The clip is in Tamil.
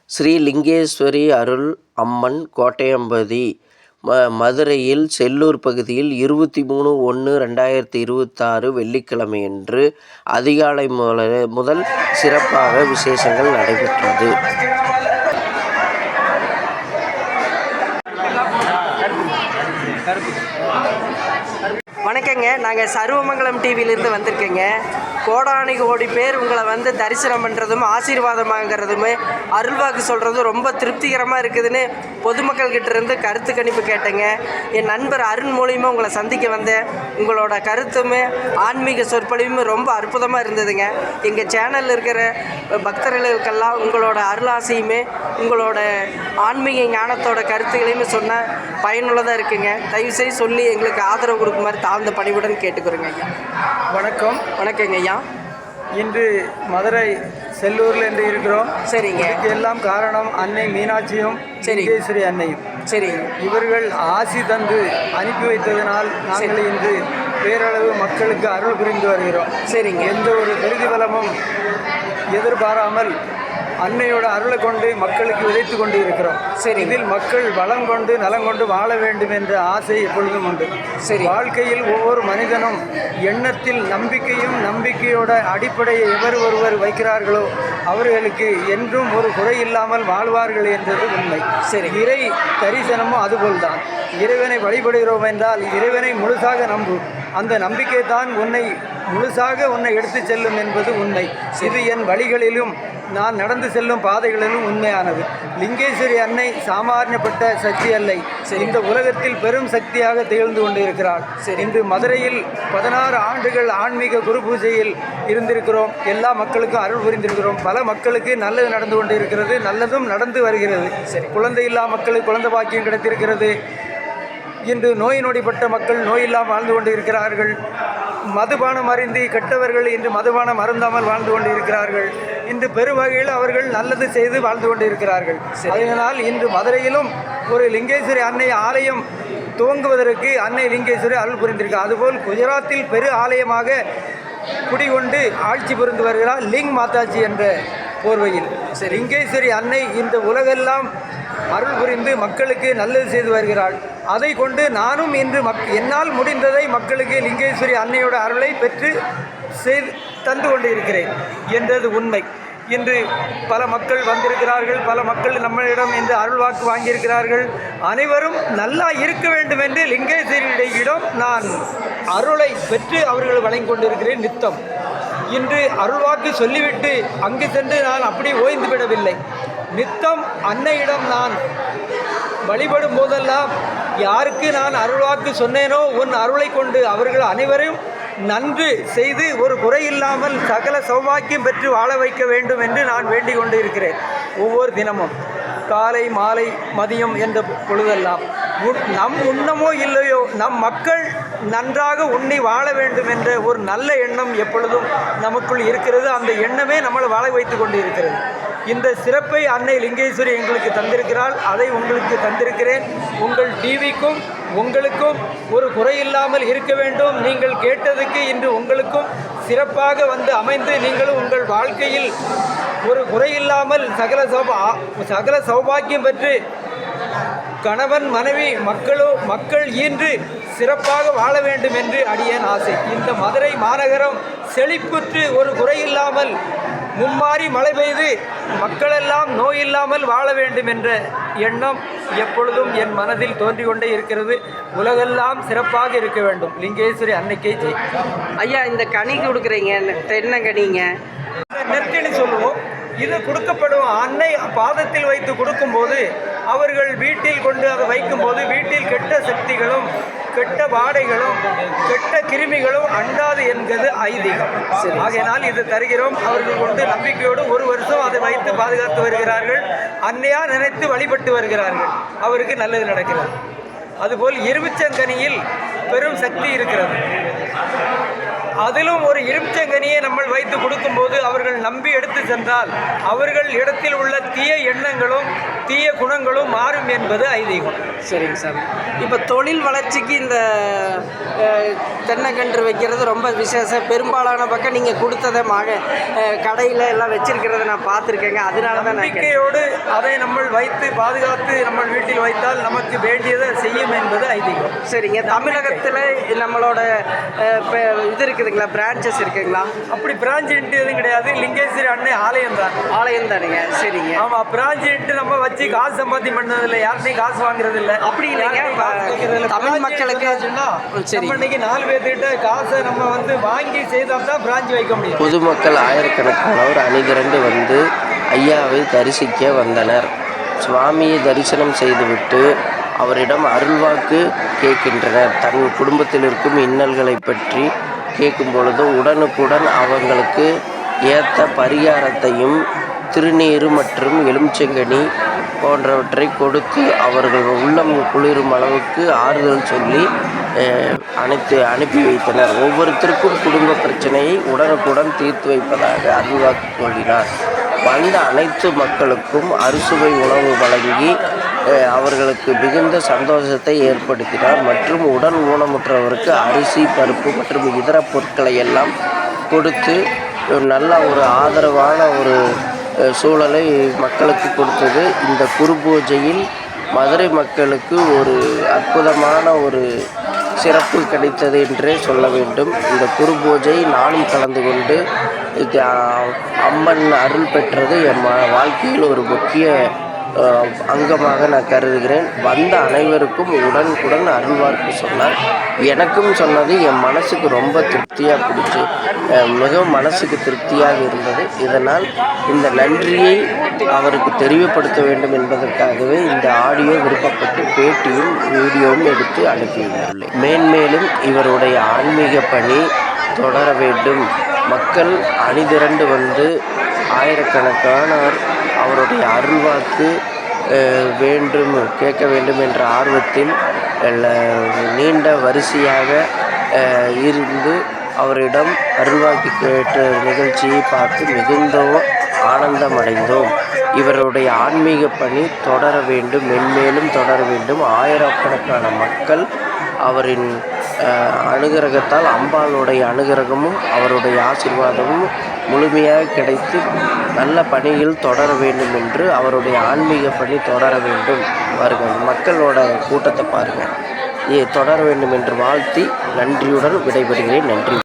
ஸ்ரீ லிங்கேஸ்வரி அருள் அம்மன் கோட்டையம்பதி மதுரையில் செல்லூர் பகுதியில் 23/1/2026 வெள்ளிக்கிழமையன்று அதிகாலை முதல் சிறப்பாக விசேஷங்கள் நடைபெற்றது. வணக்கங்க, நாங்கள் சர்வமங்கலம் டிவியிலேருந்து வந்திருக்கேங்க. கோடானி கோடி பேர் உங்களை தரிசனம் பண்ணுறதும் ஆசீர்வாதம் வாங்கிறதுமே அருள்வாக்கு சொல்கிறதும் ரொம்ப திருப்திகரமாக இருக்குதுன்னு பொதுமக்கள்கிட்ட இருந்து கருத்து கணிப்பு கேட்டேங்க. என் நண்பர் அருண் மூலியமாக உங்களை சந்திக்க வந்தேன். உங்களோட கருத்துமே ஆன்மீக சொற்பொழிவுமே ரொம்ப அற்புதமாக இருந்ததுங்க. எங்கள் சேனலில் இருக்கிற பக்தர்களுக்கெல்லாம் உங்களோட அருளாசையுமே உங்களோட ஆன்மீக ஞானத்தோட கருத்துக்களையுமே சொன்ன பயனுள்ளதாக இருக்குங்க. தயவுசெய்து சொல்லி எங்களுக்கு ஆதரவு கொடுக்குமாறு தாழ்ந்த பணிவுடன் கேட்டுக்கிறோங்க ஐயா. வணக்கங்க ஐயா. இன்று மதுரை செல்லூரில் என்று இருக்கிறோம். சரிங்க. இதுக்கு எல்லாம் காரணம் அன்னை மீனாட்சியும் லிங்கேஸ்வரி அன்னையும். சரி. இவர்கள் ஆசி தந்து அனுப்பி வைத்ததனால் நாங்கள் இன்று பேரளவு மக்களுக்கு அருள் புரிந்து வருகிறோம். சரிங்க. எந்த ஒரு பிரதிபலமும் எதிர்பாராமல் அன்னையோட அருளை கொண்டு மக்களுக்கு விதைத்து கொண்டு இருக்கிறோம். சரி. இதில் மக்கள் வளம் கொண்டு நலம் கொண்டு வாழ வேண்டும் என்ற ஆசை எப்பொழுதும் உண்டு. சரி. வாழ்க்கையில் ஒவ்வொரு மனிதனும் எண்ணத்தில் நம்பிக்கையோட அடிப்படையை எவர் ஒருவர் வைக்கிறார்களோ அவர்களுக்கு என்றும் ஒரு குறை இல்லாமல் வாழ்வார்கள் என்றது உண்மை. சரி. இறை தரிசனமும் அதுபோல்தான். இறைவனை வழிபடுகிறோம் என்றால் இறைவனை முழுசாக நம்பு. அந்த நம்பிக்கை தான் முழுசாக உன்னை எடுத்து செல்லும் என்பது உண்மை. இது என் வழிகளிலும் நான் நடந்து செல்லும் பாதைகளிலும் உண்மையானது. லிங்கேஸ்வரி அன்னை சாமானியப்பட்ட சக்தி அல்லை. இந்த உலகத்தில் பெரும் சக்தியாக திகழ்ந்து கொண்டு இருக்கிறாள். இன்று மதுரையில் 16 ஆண்டுகள் ஆன்மீக குரு பூஜையில் இருந்திருக்கிறோம். எல்லா மக்களுக்கும் அருள் புரிந்திருக்கிறோம். பல மக்களுக்கு நல்லது நடந்து கொண்டு இருக்கிறது, நல்லதும் நடந்து வருகிறது. குழந்தை இல்லா மக்களுக்கு குழந்தை பாக்கியம் கிடைத்திருக்கிறது. இன்று நோய் நொடிப்பட்ட மக்கள் நோயில்லாமல் வாழ்ந்து கொண்டு இருக்கிறார்கள். மதுபானம் அருந்தி கெட்டவர்கள் இன்று மதுபானம் அருந்தாமல் வாழ்ந்து கொண்டு இருக்கிறார்கள். இன்று பெருவகையில் அவர்கள் நல்லது செய்து வாழ்ந்து கொண்டு இருக்கிறார்கள். அதனால் இன்று மதுரையிலும் ஒரு லிங்கேஸ்வரி அன்னை ஆலயம் துவங்குவதற்கு அன்னை லிங்கேஸ்வரி அருள் புரிந்திருக்கிறார். அதுபோல் குஜராத்தில் பெரு ஆலயமாக குடிகொண்டு ஆட்சி புரிந்து வருகிறார் லிங் மாதாஜி என்ற போர்வையில். லிங்கேஸ்வரி அன்னை இந்த உலகெல்லாம் அருள் புரிந்து மக்களுக்கு நல்லது செய்து வருகிறாள். அதை கொண்டு நானும் இன்று என்னால் முடிந்ததை மக்களுக்கு லிங்கேஸ்வரி அன்னையோட அருளை பெற்று செய்து தந்து கொண்டு இருக்கிறேன் என்றது உண்மை. இன்று பல மக்கள் வந்திருக்கிறார்கள். பல மக்கள் நம்மளிடம் இன்று அருள் வாக்கு வாங்கியிருக்கிறார்கள். அனைவரும் நல்லா இருக்க வேண்டும் என்று லிங்கேஸ்வரியிடம் நான் அருளை பெற்று அவர்கள் வழங்கி கொண்டிருக்கிறேன் நித்தம். இன்று அருள்வாக்கு சொல்லிவிட்டு அங்கு சென்று நான் அப்படி ஓய்ந்து விடவில்லை. நித்தம் அன்னையிடம் நான் வழிபடும் போதெல்லாம் யாருக்கு நான் அருள்வாக்கு சொன்னேனோ உன் அருளை கொண்டு அவர்கள் அனைவரையும் நன்று செய்து ஒரு குறையில்லாமல் சகல சௌபாக்கியம் பெற்று வாழ வைக்க வேண்டும் என்று நான் வேண்டிக் கொண்டு இருக்கிறேன். ஒவ்வொரு தினமும் காலை மாலை மதியம் என்ற பொழுதெல்லாம் நம் உண்ணமோ இல்லையோ நம் மக்கள் நன்றாக உண்ணி வாழ வேண்டும் என்ற ஒரு நல்ல எண்ணம் எப்பொழுதும் நமக்குள் இருக்கிறது. அந்த எண்ணமே நம்மளை வாழ வைத்து கொண்டு இருக்கிறது. இந்த சிறப்பை அன்னை லிங்கேஸ்வரி எங்களுக்கு தந்திருக்கிறாள். அதை உங்களுக்கு தந்திருக்கிறேன். உங்கள் டிவிக்கும் உங்களுக்கும் ஒரு குறையில்லாமல் இருக்க வேண்டும். நீங்கள் கேட்டதுக்கு இன்று உங்களுக்கும் சிறப்பாக அமைந்து நீங்களும் உங்கள் வாழ்க்கையில் ஒரு குறையில்லாமல் சகல சௌபாக்கியம் பெற்று கணவன் மனைவி மக்கள் ஈன்று சிறப்பாக வாழ வேண்டும் என்று அடியேன் ஆசை. இந்த மதுரை மாநகரம் செழிப்புற்று ஒரு குறையில்லாமல் மும்மாறி மழை பெய்து மக்களெல்லாம் நோயில்லாமல் வாழ வேண்டும் என்ற எண்ணம் எப்பொழுதும் என் மனதில் தோன்றிக் கொண்டே இருக்கிறது. உலகெல்லாம் சிறப்பாக இருக்க வேண்டும். லிங்கேஸ்வரி அன்னைக்கே ஜெய். ஐயா, இந்த கனி கொடுக்குறீங்க, என்ன கனிங்க? நெற்றின்னு சொல்லுவோம். இது கொடுக்கப்படும் அன்னை பாதத்தில் வைத்து கொடுக்கும்போது அவர்கள் வீட்டில் கொண்டு அதை வைக்கும்போது வீட்டில் கெட்ட சக்திகளும் கெட்ட வாடைகளும் கெட்ட கிருமிகளும் அண்டாது என்பது ஐதீகம். ஆகையினால் இது தருகிறோம். அவர்கள் கொண்டு நம்பிக்கையோடு ஒரு வருஷம் அதை வைத்து பாதுகாத்து வருகிறார்கள். அன்னையா நினைத்து வழிபட்டு வருகிறார்கள். அவருக்கு நல்லது நடக்கிறது. அதுபோல் எலுமிச்சங்கனியில் பெரும் சக்தி இருக்கிறது. அதிலும் ஒரு எலுமிச்சங்கனியை நம்ம வைத்து கொடுக்கும்போது அவர்கள் நம்பி எடுத்து சென்றால் அவர்கள் இடத்தில் உள்ள தீய எண்ணங்களும் தீய குணங்களும் மாறும் என்பது ஐதீகம். சரிங்க சாமி. இப்போ தொழில் வளர்ச்சிக்கு இந்த தென்னங்கன்று வைக்கிறது ரொம்ப விசேஷம். பெரும்பாலான பக்கம் நீங்கள் கொடுத்ததை கடையில் எல்லாம் வச்சிருக்கிறத நான் பார்த்துருக்கேங்க. அதனால தான் நான் நம்பிக்கையோடு அதை நம்ம வைத்து பாதுகாத்து நம்ம வீட்டில் வைத்தால் நமக்கு வேண்டியதை செய்யும் என்பது ஐதீகம். சரிங்க. தமிழகத்தில் நம்மளோட இது இருக்குதுங்களா, பிரான்ச்சஸ் இருக்குங்களா? அப்படி பிரான்ச்சுன்ட்டு எதுவும் கிடையாது. லிங்கேஸ்வரி அன்னை ஆலயம் தான். ஆலயம் தானுங்க. சரிங்க. ஆமாம், பிரான்ச்சுன்ட்டு நம்ம வச்சு காசு சம்பாத்தியம் பண்ணதில்லை, யார்கிட்டையும் காசு வாங்குறது இல்லை. அப்படி இல்லைங்க, தமிழ் மக்களுக்கு சரி இன்னைக்கு 4 பேர்த்திட்ட காசை நம்ம வந்து வாங்கி செய்தால் தான் பிரான்ச் வைக்க முடியும். பொதுமக்கள் ஆயிரக்கணக்கானோர் அணிதிரண்டு வந்து ஐயாவை தரிசிக்க வந்தனர். சுவாமியை தரிசனம் செய்துவிட்டு அவரிடம் அருள்வாக்கு கேட்கின்றனர். தன் குடும்பத்தில் இருக்கும் இன்னல்களை பற்றி கேட்கும் பொழுது உடனுக்குடன் அவங்களுக்கு ஏற்ற பரிகாரத்தையும் திருநீறு மற்றும் எலுமிச்சங்கனி போன்றவற்றை கொடுத்து அவர்கள் உள்ளம் குளிரும் அளவுக்கு ஆறுதல் சொல்லி அனுப்பி வைத்தனர். ஒவ்வொருத்தருக்கும் குடும்ப பிரச்சனையை உடனுக்குடன் தீர்த்து வைப்பதாக அருள்வாக்கு கூறினார். வந்த அனைத்து மக்களுக்கும் அறுசுவை உணவு வழங்கி அவர்களுக்கு மிகுந்த சந்தோஷத்தை ஏற்படுத்தினார். மற்றும் உடல் ஊனமுற்றவருக்கு அரிசி, பருப்பு மற்றும் இதர பொருட்களை எல்லாம் கொடுத்து நல்ல ஒரு ஆதரவான ஒரு சூழலை மக்களுக்கு கொடுத்தது. இந்த குரு பூஜையில் மதுரை மக்களுக்கு ஒரு அற்புதமான ஒரு சிறப்பு கிடைத்தது என்றே சொல்ல வேண்டும். இந்த குரு பூஜை நானும் கலந்து கொண்டு அம்மன் அருள் பெற்றது என் வாழ்க்கையில் ஒரு முக்கிய அங்கமாக நான் கருதுகிறேன். வந்த அனைவருக்கும் உடனுக்குடன் அருள்வாக்கு சொன்னார். எனக்கும் சொன்னது என் மனசுக்கு ரொம்ப திருப்தியாக பிடிச்சி மிகவும் மனசுக்கு திருப்தியாக இருந்தது. இதனால் இந்த நன்றியை அவருக்கு தெரியப்படுத்த வேண்டும் என்பதற்காகவே இந்த ஆடியோ விருப்பப்பட்டு பேட்டியும் வீடியோவும் எடுத்து அனுப்பியுள்ளேன். மேன்மேலும் இவருடைய ஆன்மீக பணி தொடர வேண்டும். மக்கள் அணிதிரண்டு வந்து ஆயிரக்கணக்கானவர் அவருடைய அருள்வாக்கு கேட்க வேண்டும் என்ற ஆர்வத்தில் நீண்ட வரிசையாக இருந்து அவரிடம் அருள்வாக்கு கேட்ட நிகழ்ச்சியை பார்த்து மிகுந்த ஆனந்தமடைந்தோம். இவருடைய ஆன்மீக பணி தொடர வேண்டும், மென்மேலும் தொடர வேண்டும். ஆயிரக்கணக்கான மக்கள் அவரின் அனுகிரகத்தால் அம்பாளுடைய அனுகிரகமும் அவருடைய ஆசீர்வாதமும் முழுமையாக கிடைத்து நல்ல பணியில் தொடர வேண்டும் என்று அவருடைய ஆன்மீக பணி தொடர வேண்டும். பாருங்கள், மக்களோட கூட்டத்தை பாருங்கள். தொடர வேண்டும் என்று வாழ்த்தி நன்றியுடன் விடைபெறுகிறேன். நன்றி.